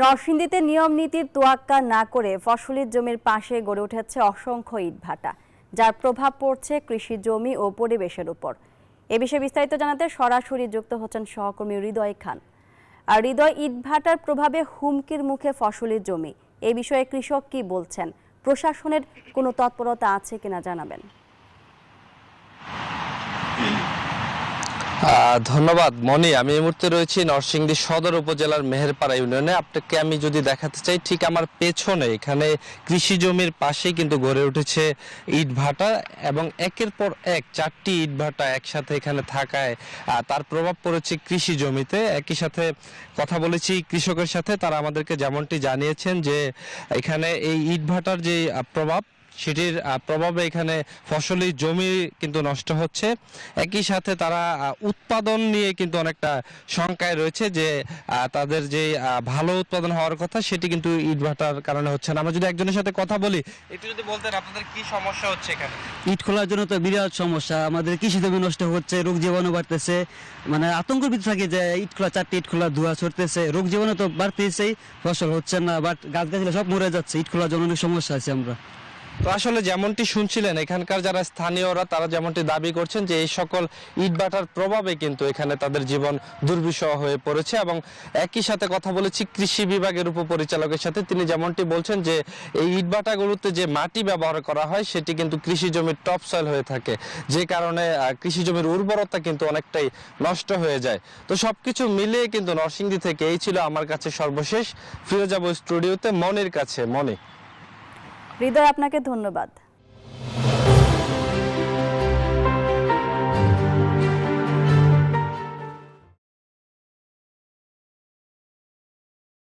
নরসিংদীতে নিয়ম নীতির তোয়াক্কা না করে ফসলের জমির পাশে গড়ে উঠেছে অসংখ্য ইটভাটা, যার প্রভাব পড়ছে কৃষি জমি ও পরিবেশের উপর। এ বিষয়ে বিস্তারিত জানাতে সরাসরি যুক্ত হচ্ছেন সহকর্মী হৃদয় খান। আর হৃদয়, ইটভাটার প্রভাবে হুমকির মুখে ফসলের জমি, এ বিষয়ে কৃষক কি বলছেন, প্রশাসনের কোনো তৎপরতা আছে কিনা জানাবেন। ধন্যবাদ মনি। আমি এই মুহূর্তে রয়েছি নরসিংদী সদর উপজেলার মেহেরপাড়া ইউনিয়নে। আপনাকে আমি যদি দেখাতে চাই, ঠিক আমার পেছনে এখানে কৃষি জমির পাশেই কিন্তু গড়ে উঠেছে ইটভাটা, এবং একের পর এক 4টি ইটভাটা একসাথে এখানে থাকায় তার প্রভাব পড়েছে কৃষি জমিতে। একই সাথে কথা বলেছি কৃষকের সাথে, তারা আমাদেরকে যেমনটি জানিয়েছেন যে এখানে এই ইটভাটার যে প্রভাব, সেটির প্রভাবে এখানে ফসলি জমি কিন্তু নষ্ট হচ্ছে। একই সাথে তারা উৎপাদন নিয়ে কিন্তু অনেকটা শঙ্কায় রয়েছে যে তাদের যে ভালো উৎপাদন হওয়ার কথা, সেটি কিন্তু ইটভাটার কারণে হচ্ছে না। আমরা যদি একজনের সাথে কথা বলি, একটু যদি বলতেন আপনাদের কি সমস্যা হচ্ছে এখানে। ইট খোলার জন্য তো বিরাট সমস্যা, আমাদের কৃষি জমি নষ্ট হচ্ছে, রোগ জীবাণু বাড়তেছে। মানে আতঙ্ক ভিতরে থাকি যে ইট খোলা, 4টি ইট খোলা ধোঁয়া ছড়তেছে, রোগ জীবাণু তো বাড়তেছেই, ফসল হচ্ছে না, বাট গাছ গাছগুলো সব মরে যাচ্ছে। ইট খোলার জন্য অনেক সমস্যা আছে আমরা। তো আসলে যেমনটি শুনছিলেন, এখানকার যারা স্থানীয়রা তারা যেমনটি দাবি করছেন যে এই সকল ইটভাটার প্রভাবে কিন্তু এখানে তাদের জীবন দুর্বিষহ হয়ে পড়েছে। এবং একই সাথে কথা বলেছি কৃষি বিভাগের উপপরিচালকের সাথে, তিনি যেমনটি বলছেন যে এই ইটভাটাগুলোতে যে মাটি ব্যবহার করা হয় সেটি কিন্তু কৃষি জমির টপ সয়েল হয়ে থাকে, যে কারণে কৃষি জমির উর্বরতা কিন্তু অনেকটাই নষ্ট হয়ে যায়। তো সবকিছু মিলিয়ে কিন্তু নরসিংদী থেকে এই ছিল আমার কাছে সর্বশেষ। ফিরে যাব স্টুডিওতে মনির কাছে। মনি। হৃদয়, আপনাকে ধন্যবাদ।